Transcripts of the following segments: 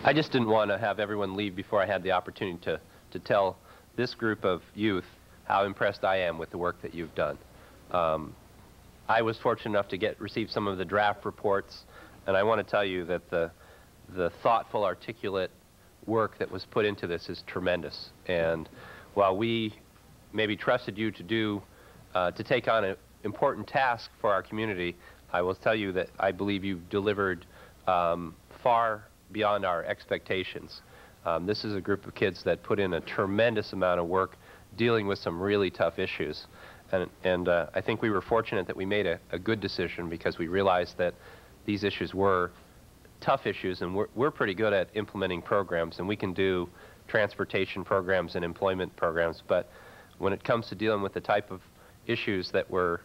I just didn't want to have everyone leave before I had the opportunity to tell this group of youth how impressed I am with the work that you've done. I was fortunate enough to receive some of the draft reports, and I want to tell you that the thoughtful, articulate work that was put into this is tremendous. And while we maybe trusted you to take on an important task for our community, I will tell you that I believe you've delivered far beyond our expectations. This is a group of kids that put in a tremendous amount of work dealing with some really tough issues. And I think we were fortunate that we made a good decision, because we realized that these issues were tough issues, and we're pretty good at implementing programs, and we can do transportation programs and employment programs. But when it comes to dealing with the type of issues that were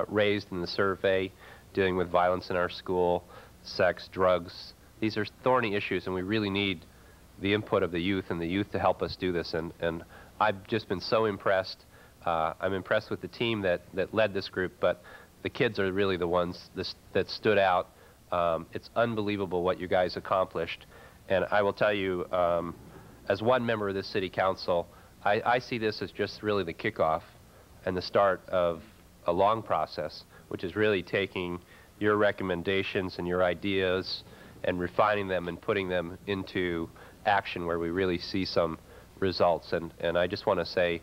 raised in the survey, dealing with violence in our school, sex, drugs, these are thorny issues, and we really need the input of the youth and the youth to help us do this. And I've just been so impressed. I'm impressed with the team that led this group, but the kids are really the ones that stood out. It's unbelievable what you guys accomplished. And I will tell you, as one member of this city council, I see this as just really the kickoff and the start of a long process, which is really taking your recommendations and your ideas and refining them and putting them into action where we really see some results. And I just want to say,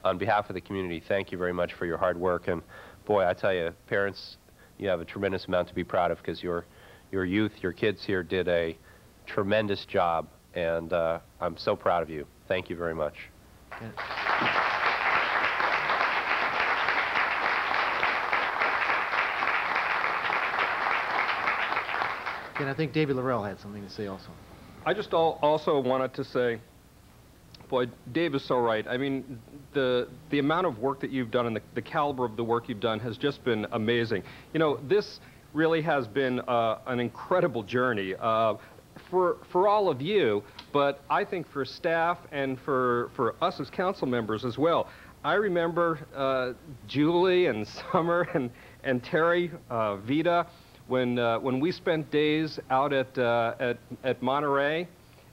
on behalf of the community, thank you very much for your hard work. And boy, I tell you, parents, you have a tremendous amount to be proud of, because your youth, your kids here did a tremendous job, and I'm so proud of you. Thank you very much. Okay. And I think David Laurell had something to say also. I just also wanted to say, boy, Dave is so right. I mean, the amount of work that you've done and the caliber of the work you've done has just been amazing. You know, this really has been an incredible journey for all of you, but I think for staff and for us as council members as well. I remember Julie and Summer and Terry, Vita, when we spent days out at Monterey,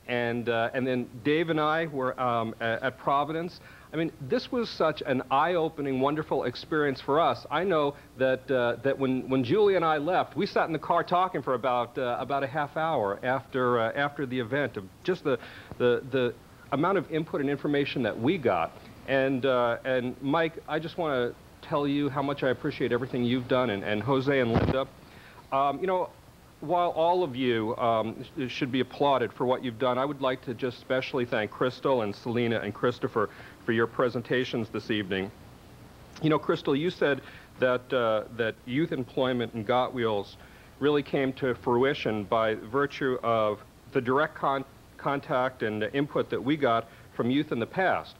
and then Dave and I were at Providence. I mean, this was such an eye-opening, wonderful experience for us. I know that when Julie and I left, we sat in the car talking for about a half hour after the event, of just the amount of input and information that we got. And Mike, I just want to tell you how much I appreciate everything you've done, and Jose and Linda. You know, while all of you should be applauded for what you've done, I would like to just especially thank Crystal and Selena and Christopher for your presentations this evening. You know, Crystal, you said that youth employment and Got Wheels really came to fruition by virtue of the direct contact and input that we got from youth in the past.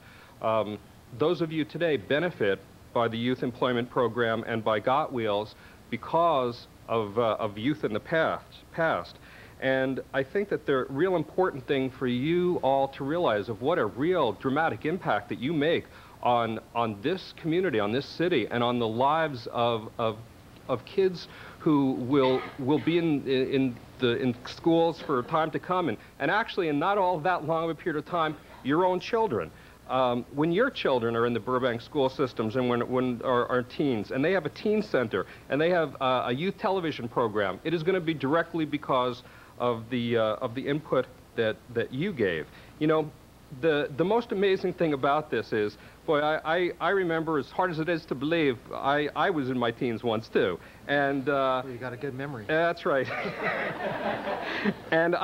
Those of you today benefit by the youth employment program and by Got Wheels because of youth in the past. And I think that the real important thing for you all to realize of what a real dramatic impact that you make on this community, on this city, and on the lives of kids who will be in schools for time to come, and actually in not all that long of a period of time, your own children. When your children are in the Burbank school systems, and when our teens, and they have a teen center, and they have a youth television program, it is going to be directly because of the input that you gave. You know, the most amazing thing about this is, boy, I remember, as hard as it is to believe, I was in my teens once too, and well, you got a good memory. That's right. And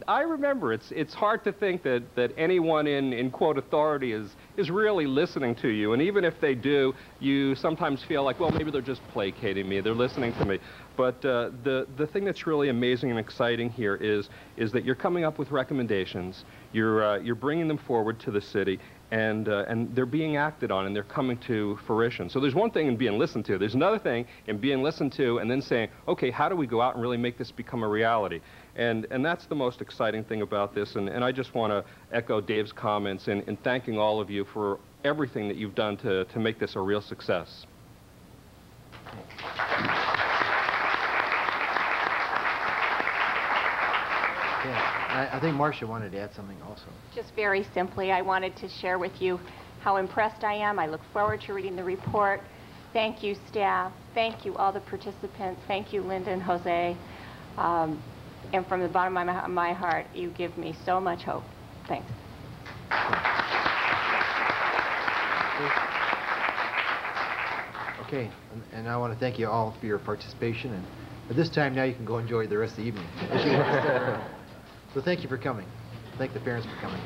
I remember. It's hard to think that anyone in quote authority is really listening to you, and even if they do, you sometimes feel like, well, maybe they're just placating me, they're listening to me. But the thing that's really amazing and exciting here is that you're coming up with recommendations, you're bringing them forward to the city, and they're being acted on, and they're coming to fruition. So there's one thing in being listened to. There's another thing in being listened to and then saying, okay, how do we go out and really make this become a reality? And that's the most exciting thing about this. And I just want to echo Dave's comments in thanking all of you for everything that you've done to make this a real success. Yeah, I think Marsha wanted to add something also. Just very simply, I wanted to share with you how impressed I am. I look forward to reading the report. Thank you, staff. Thank you, all the participants. Thank you, Linda and Jose. And from the bottom of my heart, you give me so much hope. Thanks. Okay, and I want to thank you all for your participation. And at this time now, you can go enjoy the rest of the evening. So thank you for coming. Thank the parents for coming.